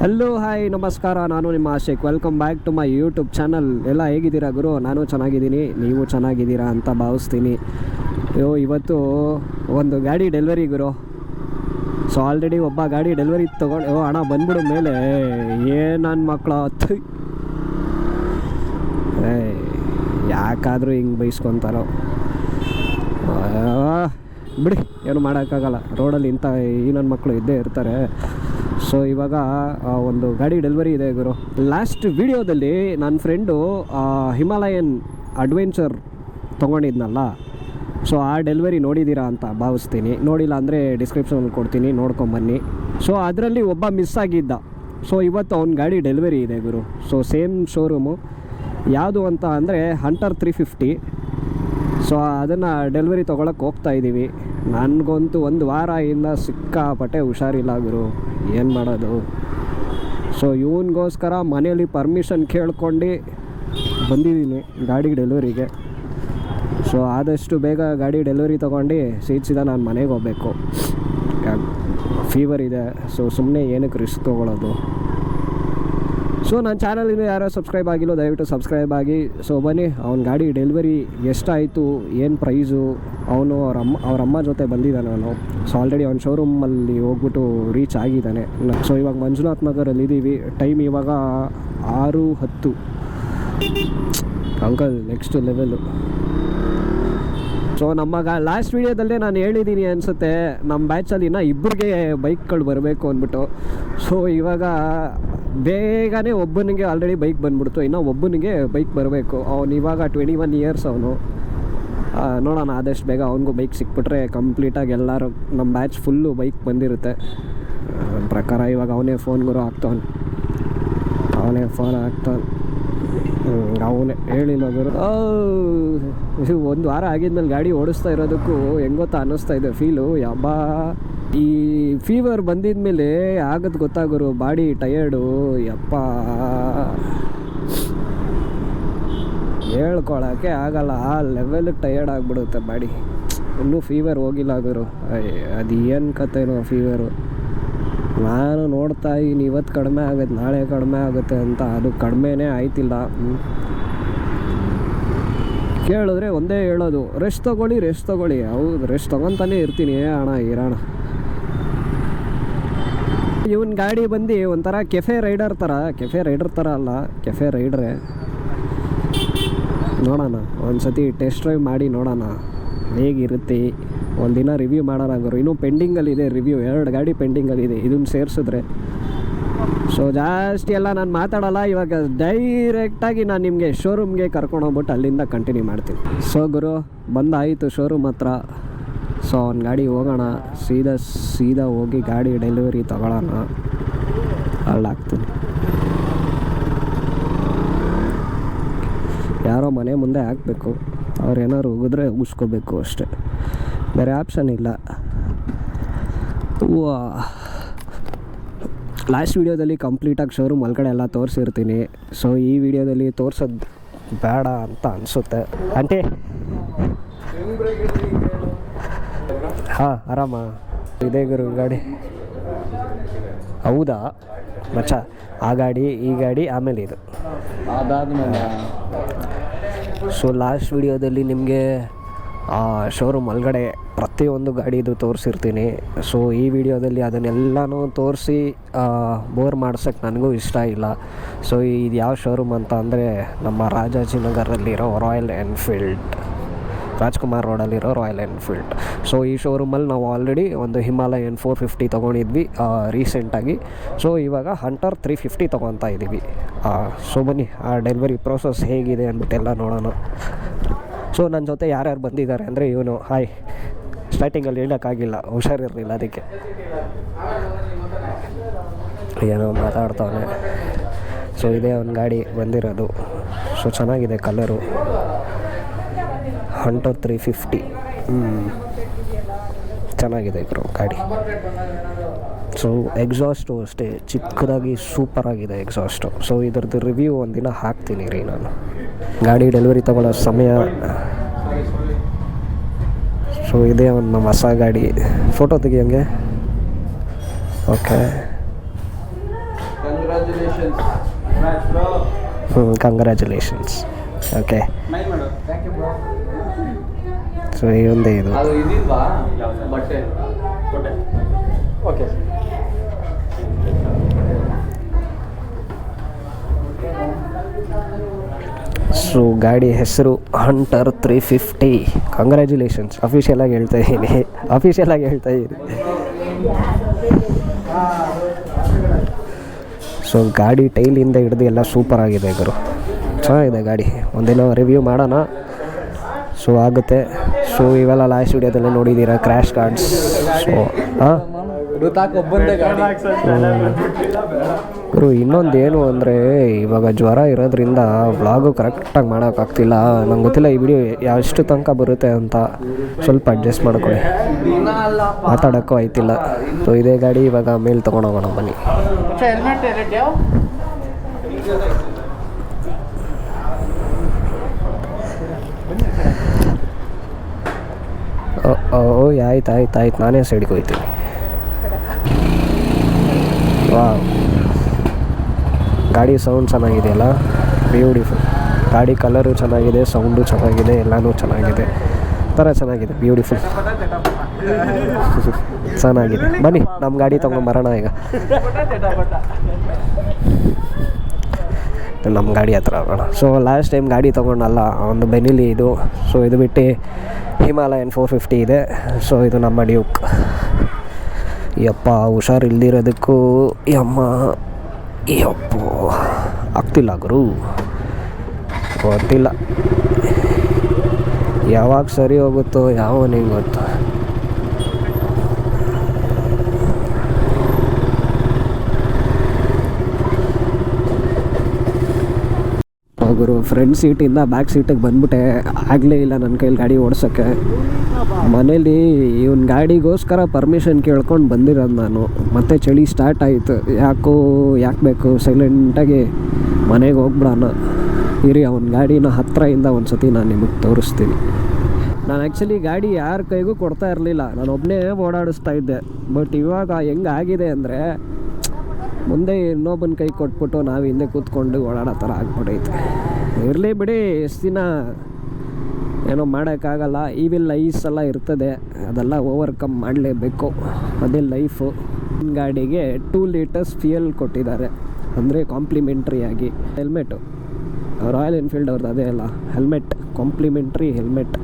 Hello hi ನಮಸ್ಕಾರ, ನಾನು ನಿಮ್ಮ Ashiq. Welcome back to my YouTube channel. ಎಲ್ಲ ಹೇಗಿದ್ದೀರಾ ಗುರು? ನಾನು ಚೆನ್ನಾಗಿದ್ದೀನಿ, ನೀವು ಚೆನ್ನಾಗಿದ್ದೀರಾ ಅಂತ ಭಾವಿಸ್ತೀನಿ. ಇವತ್ತು ಒಂದು ಗಾಡಿ ಡೆಲಿವರಿ ಗುರು. ಸೊ ಆಲ್ರೆಡಿ ಒಬ್ಬ ಗಾಡಿ ಡೆಲಿವರಿ ತೊಗೊಂಡು ಹಣ ಬಂದ್ಬಿಡು ಮೇಲೆ ನನ್ನ ಮಕ್ಕಳು ಯಾಕಾದರೂ ಹಿಂಗೆ ಬೈಸ್ಕೊತಾರೋ ಬಿಡಿ, ಏನು ಮಾಡೋಕ್ಕಾಗಲ್ಲ. ರೋಡಲ್ಲಿ ಈ ನನ್ನ ಮಕ್ಕಳು ಇದ್ದೇ ಇರ್ತಾರೆ. ಸೊ ಇವಾಗ ಒಂದು ಗಾಡಿ ಡೆಲಿವರಿ ಇದೆ ಗುರು. ಲಾಸ್ಟ್ ವಿಡಿಯೋದಲ್ಲಿ ನನ್ನ ಫ್ರೆಂಡು ಹಿಮಾಲಯನ್ ಅಡ್ವೆಂಚರ್ ತೊಗೊಂಡಿದ್ನಲ್ಲ, ಸೊ ಆ ಡೆಲಿವರಿ ನೋಡಿದ್ದೀರಾ ಅಂತ ಭಾವಿಸ್ತೀನಿ. ನೋಡಿಲ್ಲ ಅಂದರೆ ಡಿಸ್ಕ್ರಿಪ್ಷನಲ್ಲಿ ಕೊಡ್ತೀನಿ, ನೋಡ್ಕೊಂಬನ್ನಿ. ಸೊ ಅದರಲ್ಲಿ ಒಬ್ಬ ಮಿಸ್ ಆಗಿದ್ದ. ಸೊ ಇವತ್ತು ಅವ್ನ ಗಾಡಿ ಡೆಲಿವರಿ ಇದೆ ಗುರು. So same showroom. ಯಾವುದು ಅಂತ ಅಂದರೆ ಹಂಟರ್ 350. ಸೊ ಅದನ್ನು ಡೆಲಿವರಿ ತೊಗೊಳಕ್ಕೆ ಹೋಗ್ತಾಯಿದ್ದೀವಿ. ನನಗಂತೂ ಒಂದು ವಾರದಿಂದ ಸಿಕ್ಕಾಪಟ್ಟೆ ಹುಷಾರಿಲ್ಲ ಗುರು, ಏನು ಮಾಡೋದು. ಸೊ ಇವನಿಗೋಸ್ಕರ ಮನೇಲಿ ಪರ್ಮಿಷನ್ ಕೇಳ್ಕೊಂಡು ಬಂದಿದ್ದೀನಿ ಗಾಡಿ ಡೆಲಿವರಿಗೆ. ಸೊ ಆದಷ್ಟು ಬೇಗ ಗಾಡಿ ಡೆಲಿವರಿ ತೊಗೊಂಡು ಸೀದಾ ನಾನು ಮನೆಗೆ ಹೋಗಬೇಕು. ಫೀವರ್ ಇದೆ, ಸೊ ಸುಮ್ಮನೆ ಏನಕ್ಕೆ ರಿಸ್ಕ್ ತೊಗೊಳ್ಳೋದು. ಸೊ ನನ್ನ ಚಾನಲಿಂದ ಯಾರೋ ಸಬ್ಸ್ಕ್ರೈಬ್ ಆಗಿಲ್ಲೋ ದಯವಿಟ್ಟು ಸಬ್ಸ್ಕ್ರೈಬ್ ಆಗಿ. ಸೊ ಬನ್ನಿ, ಅವ್ನ ಗಾಡಿ ಡೆಲಿವರಿ ಎಷ್ಟಾಯಿತು, ಏನು ಪ್ರೈಸು, ಅವನು ಅವ್ರ ಅಮ್ಮ ಜೊತೆ ಬಂದಿದ್ದಾನೆ ಅವನು. ಸೊ ಆಲ್ರೆಡಿ ಅವ್ನ ಶೋರೂಮಲ್ಲಿ ಹೋಗ್ಬಿಟ್ಟು ರೀಚ್ ಆಗಿದ್ದಾನೆ. ಸೊ ಇವಾಗ ಮಂಜುನಾಥ್ ನಗರಲ್ಲಿ ಇದ್ದೀವಿ. ಟೈಮ್ ಇವಾಗ 6:10. Uncle next level. So last ವೀಡಿಯೋದಲ್ಲೇ ನಾನು ಹೇಳಿದ್ದೀನಿ ಅನಿಸುತ್ತೆ, ನಮ್ಮ ಬ್ಯಾಚಲ್ಲಿ ಇನ್ನೂ ಇಬ್ಬರಿಗೆ ಬೈಕ್ಗಳು ಬರಬೇಕು ಅಂದ್ಬಿಟ್ಟು. ಸೊ ಇವಾಗ ಬೇಗನೆ ಒಬ್ಬನಿಗೆ ಆಲ್ರೆಡಿ ಬೈಕ್ ಬಂದ್ಬಿಡ್ತು, ಇನ್ನೂ ಒಬ್ಬನಿಗೆ ಬೈಕ್ ಬರಬೇಕು. ಅವನು ಇವಾಗ 21 ಇಯರ್ಸ್ ಅವನು. ನೋಡೋಣ, ಆದಷ್ಟು ಬೇಗ ಅವನಿಗೂ ಬೈಕ್ ಸಿಕ್ಬಿಟ್ರೆ ಕಂಪ್ಲೀಟಾಗಿ ಎಲ್ಲರೂ ನಮ್ಮ ಬ್ಯಾಚ್ ಫುಲ್ಲು ಬೈಕ್ ಬಂದಿರುತ್ತೆ. ನನ್ನ ಪ್ರಕಾರ ಇವಾಗ ಅವನೇ ಫೋನ್ ಆಗ್ತಾನೆ. ಅವನೇ ಹೇಳಿಲ್ಲ ಗುರು. ಒಂದು ವಾರ ಆಗಿದ್ಮೇಲೆ ಗಾಡಿ ಓಡಿಸ್ತಾ ಇರೋದಕ್ಕೂ ಹೆಂಗೊತ್ತಾ ಅನ್ನಿಸ್ತಾ ಇದೆ ಫೀಲು. ಯಬ್ಬಾ, ಈ ಫೀವರ್ ಬಂದಿದ ಮೇಲೆ ಆಗದು ಗೊತ್ತಾಗೋರು, ಬಾಡಿ ಟಯರ್ಡು. ಯಪ್ಪ, ಹೇಳ್ಕೊಳಕ್ಕೆ ಆಗಲ್ಲ, ಆ ಲೆವೆಲಿಗೆ ಟಯರ್ಡ್ ಆಗಿಬಿಡುತ್ತೆ ಬಾಡಿ. ಇನ್ನೂ ಫೀವರ್ ಹೋಗಿಲ್ಲ ಗುರು. ಅದು ಏನು ಕಥೆನೋ ಫೀವರು. ನಾನು ನೋಡ್ತಾ ಇದ್ದೀನಿ, ಇವತ್ತು ಕಡಿಮೆ ಆಗುತ್ತೆ, ನಾಳೆ ಕಡಿಮೆ ಆಗುತ್ತೆ ಅಂತ. ಅದು ಕಡಿಮೆನೇ ಆಯ್ತಿಲ್ಲ. ಕೇಳಿದ್ರೆ ಒಂದೇ ಹೇಳೋದು, ರೆಸ್ಟ್ ತೊಗೊಳ್ಳಿ. ಹೌದು, ರೆಸ್ಟ್ ತೊಗೊತಾನೆ ಇರ್ತೀನಿ. ಇರೋಣ. ಇವನ್ ಗಾಡಿ ಬಂದು ಒಂಥರ ಕೆಫೆ ರೈಡರ್ ಥರ ಅಲ್ಲ, ಕೆಫೆ ರೈಡ್ರೆ. ನೋಡೋಣ, ಒಂದು ಸತಿ ಟೆಸ್ಟ್ ಡ್ರೈವ್ ಮಾಡಿ ನೋಡೋಣ ಹೇಗಿರುತ್ತೆ. ಒಂದಿನ ರಿವ್ಯೂ ಮಾಡೋಣ ಗುರು. ಇನ್ನೂ ಪೆಂಡಿಂಗಲ್ಲಿದೆ ರಿವ್ಯೂ, 2 ಗಾಡಿ ಪೆಂಡಿಂಗಲ್ಲಿದೆ ಇದನ್ನು ಸೇರಿಸಿದ್ರೆ. ಸೊ ಜಾಸ್ತಿ ಎಲ್ಲ ನಾನು ಮಾತಾಡೋಲ್ಲ. ಇವಾಗ ಡೈರೆಕ್ಟಾಗಿ ನಾನು ನಿಮಗೆ ಶೋರೂಮ್ಗೆ ಕರ್ಕೊಂಡೋಗ್ಬಿಟ್ಟು ಅಲ್ಲಿಂದ ಕಂಟಿನ್ಯೂ ಮಾಡ್ತೀನಿ. ಸೊ ಗುರು, ಬಂದಾಯಿತು ಶೋರೂಮ್ ಹತ್ರ. ಸೊ ಅವ್ನ ಗಾಡಿ ಹೋಗೋಣ, ಸೀದಾ ಹೋಗಿ ಗಾಡಿ ಡೆಲಿವರಿ ತಗೊಳ್ಳೋಣ. ಅಲ್ಲಾಗ್ತೀನಿ. ಯಾರೋ ಮನೆ ಮುಂದೆ ಹಾಕಬೇಕು, ಅವ್ರೇನಾದ್ರು ಉಗಿದ್ರೆ ಉಗಿಸ್ಕೋಬೇಕು ಅಷ್ಟೆ, ಬೇರೆ ಆಪ್ಷನ್ ಇಲ್ಲ. ಲಾಸ್ಟ್ ವೀಡಿಯೋದಲ್ಲಿ ಕಂಪ್ಲೀಟಾಗಿ ಶೋರೂಮ್ ಒಳಗಡೆ ಎಲ್ಲ ತೋರಿಸಿರ್ತೀನಿ. ಸೊ ಈ ವಿಡಿಯೋದಲ್ಲಿ ತೋರಿಸೋದು ಬೇಡ ಅಂತ ಅನಿಸುತ್ತೆ. ಆಂಟಿ, ಹಾಂ ಆರಾಮ ಇದೆ ಗುರು ಗಾಡಿ. ಹೌದಾ ಮಚ್ಚ, ಆ ಗಾಡಿ ಈ ಗಾಡಿ ಆಮೇಲೆ ಇದು ಅದಾದ್ಮೇಲೆ. ಸೊ ಲಾಸ್ಟ್ ವಿಡಿಯೋದಲ್ಲಿ ನಿಮಗೆ ಶೋರೂಮ್ ಒಳಗಡೆ ಪ್ರತಿಯೊಂದು ಗಾಡಿದು ತೋರಿಸಿರ್ತೀನಿ. ಸೊ ಈ ವಿಡಿಯೋದಲ್ಲಿ ಅದನ್ನೆಲ್ಲನೂ ತೋರಿಸಿ ಬೋರ್ ಮಾಡ್ಸೋಕ್ಕೆ ನನಗೂ ಇಷ್ಟ ಇಲ್ಲ. ಸೊ ಇದು ಯಾವ ಶೋರೂಮ್ ಅಂತ ಅಂದರೆ ನಮ್ಮ ರಾಜಾಜಿನಗರಲ್ಲಿರೋ ರಾಜ್ಕುಮಾರ್ ರೋಡಲ್ಲಿರೋ ರಾಯಲ್ ಎನ್ಫೀಲ್ಡ್. ಸೊ ಈ ಶೋರೂಮಲ್ಲಿ ನಾವು ಆಲ್ರೆಡಿ ಒಂದು ಹಿಮಾಲಯನ್ 450 ತೊಗೊಂಡಿದ್ವಿ ರೀಸೆಂಟಾಗಿ. ಸೊ ಇವಾಗ ಹಂಟರ್ 350 ತೊಗೊತಾ ಇದ್ದೀವಿ. ಸೊ ಬನ್ನಿ, ಆ ಡೆಲಿವರಿ ಪ್ರೋಸೆಸ್ ಹೇಗಿದೆ ಅಂದ್ಬಿಟ್ಟೆಲ್ಲ ನೋಡೋಣ. ಸೊ ನನ್ನ ಜೊತೆ ಯಾರ್ಯಾರು ಬಂದಿದ್ದಾರೆ ಅಂದರೆ, ಇವನು ಹಾಯ್, ಸ್ಟಾರ್ಟಿಂಗಲ್ಲಿ ಹೇಳೋಕ್ಕಾಗಿಲ್ಲ, ಹುಷಾರಿರಲಿಲ್ಲ, ಅದಕ್ಕೆ ಏನೋ ಮಾತಾಡ್ತಾವನೆ. ಸೊ ಇದೇ ಒಂದು ಗಾಡಿ ಬಂದಿರೋದು. ಸೊ ಚೆನ್ನಾಗಿದೆ ಕಲರು, ಹಂಟರ್ 350. ಚೆನ್ನಾಗಿದೆ ಗುರು ಗಾಡಿ. ಸೊ ಎಕ್ಸಾಸ್ಟು ಅಷ್ಟೇ ಚಿಕ್ಕದಾಗಿ ಸೂಪರಾಗಿದೆ ಎಕ್ಸಾಸ್ಟು. ಸೊ ಇದ್ರದ್ದು ರಿವ್ಯೂ ಒಂದಿನ ಹಾಕ್ತೀನಿ ರೀ ನಾನು. ಗಾಡಿ ಡೆಲಿವರಿ ತೊಗೊಳ್ಳೋ ಸಮಯ. ಸೊ ಇದೇ ಒಂದು ಹೊಸ ಗಾಡಿ. ಫೋಟೋ ತೆಗಿಯಂಗೆ. Okay, congratulations. ಓಕೆ, ಸೊ ಇದೊಂದೇ ಇದು. ಸೊ ಗಾಡಿ ಹೆಸರು ಹಂಟರ್ 350. ಕಂಗ್ರ್ಯಾಚುಲೇಷನ್ಸ್. ಅಫಿಷಿಯಲಾಗಿ ಹೇಳ್ತಾ ಇದ್ದೀನಿ. ಸೊ ಗಾಡಿ ಟೈಲಿಂದ ಹಿಡಿದು ಎಲ್ಲ ಸೂಪರ್ ಆಗಿದೆ ಗುರು, ಚೆನ್ನಾಗಿದೆ ಗಾಡಿ. ಒಂದಿನ ರಿವ್ಯೂ ಮಾಡೋಣ. ಸೊ ಆಗುತ್ತೆ. ಸೊ ಇವೆಲ್ಲ ಲಾಸ್ಟ್ ವಿಡಿಯೋದಲ್ಲೇ ನೋಡಿದ್ದೀರಾ, ಕ್ರ್ಯಾಶ್ ಕಾರ್ಡ್ಸ್. ಸೊ ಗುರು ಇನ್ನೊಂದು ಏನು ಅಂದರೆ, ಇವಾಗ ಜ್ವರ ಇರೋದ್ರಿಂದ ವ್ಲಾಗು ಕರೆಕ್ಟಾಗಿ ಮಾಡೋಕ್ಕಾಗ್ತಿಲ್ಲ. ನಂಗೆ ಗೊತ್ತಿಲ್ಲ ಈ ವಿಡಿಯೋ ಎಷ್ಟು ತನಕ ಬರುತ್ತೆ ಅಂತ, ಸ್ವಲ್ಪ ಅಡ್ಜಸ್ಟ್ ಮಾಡ್ಕೊಳ್ಳಿ. ಮಾತಾಡೋಕ್ಕೂ ಆಯ್ತಿಲ್ಲ. ಸೊ ಇದೇ ಗಾಡಿ ಇವಾಗ ಮೇಲೆ ತೊಗೊಂಡೋಗೋಣ ಬನ್ನಿ. ಆಯ್ತು, ನಾನೇ ಸೈಡ್ಗೆ ಹೋಗ್ತೀನಿ. ವಾವ್, ಗಾಡಿ ಸೌಂಡ್ ಚೆನ್ನಾಗಿದೆಯಲ್ಲ, ಬ್ಯೂಟಿಫುಲ್. ಗಾಡಿ ಕಲರು ಚೆನ್ನಾಗಿದೆ, ಸೌಂಡು ಚೆನ್ನಾಗಿದೆ, ಎಲ್ಲನೂ ಚೆನ್ನಾಗಿದೆ, ಚೆನ್ನಾಗಿದೆ, ಬ್ಯೂಟಿಫುಲ್. ಚೆನ್ನಾಗಿದೆ. ಬನ್ನಿ ನಮ್ಮ ಗಾಡಿ ತೊಗೊಂಬರೋಣ ಈಗ. ನಮ್ಮ ಗಾಡಿ ಹತ್ರ ಹೋಗೋಣ. ಸೊ ಲಾಸ್ಟ್ ಟೈಮ್ ಗಾಡಿ ತೊಗೊಂಡಲ್ಲ, ಒಂದು ಬೆನಿಲಿ ಇದು. ಸೊ ಇದು ಬಿಟ್ಟು ಹಿಮಾಲಯನ್ 450 ಇದೆ. ಸೊ ಇದು ನಮ್ಮ ಡ್ಯೂಕ್. ಯಪ್ಪ, ಹುಷಾರಿಲ್ದಿರೋದಕ್ಕೂ ಯಪ್ಪ ಆಗ್ತಿಲ್ಲ ಗುರು, ಗೊತ್ತಿಲ್ಲ ಯಾವಾಗ ಸರಿ ಹೋಗುತ್ತೋ ಯಾವನಿಗೆ ಗೊತ್ತು. ಗುರು ಫ್ರಂಟ್ ಸೀಟಿಂದ ಬ್ಯಾಕ್ ಸೀಟಿಗೆ ಬಂದ್ಬಿಟ್ಟೆ. ಆಗಲೇ ಇಲ್ಲ ನನ್ನ ಕೈಲಿ ಗಾಡಿ ಓಡಿಸೋಕ್ಕೆ. ಮನೇಲಿ ಇವನ ಗಾಡಿಗೋಸ್ಕರ ಪರ್ಮಿಷನ್ ಕೇಳ್ಕೊಂಡು ಬಂದಿರೋದು ನಾನು. ಮತ್ತೆ ಚಳಿ ಸ್ಟಾರ್ಟ್ ಆಯಿತು. ಯಾಕೆ ಬೇಕು, ಸೈಲೆಂಟಾಗಿ ಮನೆಗೆ ಹೋಗ್ಬಿಡೋಣ ಇರಿ. ಅವನ ಗಾಡಿನ ಹತ್ತಿರದಿಂದ ಒಂದು ಸತಿ ನಾನು ನಿಮಗೆ ತೋರಿಸ್ತೀನಿ. ನಾನು ಆ್ಯಕ್ಚುಲಿ ಗಾಡಿ ಯಾರ ಕೈಗೂ ಕೊಡ್ತಾ ಇರಲಿಲ್ಲ, ನಾನು ಒಬ್ಬನೇ ಓಡಾಡಿಸ್ತಾ ಇದ್ದೆ. ಬಟ್ ಇವಾಗ ಹೆಂಗಾಗಿದೆ ಅಂದರೆ, ಮುಂದೆ ಇನ್ನೊಬ್ಬನ ಕೈ ಕೊಟ್ಬಿಟ್ಟು ನಾವು ಹಿಂದೆ ಕೂತ್ಕೊಂಡು ಓಡಾಡೋ ಥರ ಆಗ್ಬಿಟ್ಟೈತೆ. ಇರಲಿ ಬಿಡಿ, ಎಷ್ಟು ದಿನ ಏನೋ ಮಾಡೋಕ್ಕಾಗಲ್ಲ. ಈವಿಲ್ ಐಸ್ ಎಲ್ಲ ಇರ್ತದೆ, ಅದೆಲ್ಲ ಓವರ್ಕಮ್ ಮಾಡಲೇಬೇಕು, ಅದೇ ಲೈಫು. ಗಾಡಿಗೆ 2 ಲೀಟರ್ಸ್ ಫ್ಯೂಯಲ್ ಕೊಟ್ಟಿದ್ದಾರೆ, ಅಂದರೆ ಕಾಂಪ್ಲಿಮೆಂಟ್ರಿಯಾಗಿ. ಹೆಲ್ಮೆಟು ರಾಯಲ್ ಎನ್ಫೀಲ್ಡ್ ಅವ್ರದ್ದು ಅದೇ ಅಲ್ಲ, ಹೆಲ್ಮೆಟ್ ಕಾಂಪ್ಲಿಮೆಂಟ್ರಿ ಹೆಲ್ಮೆಟ್.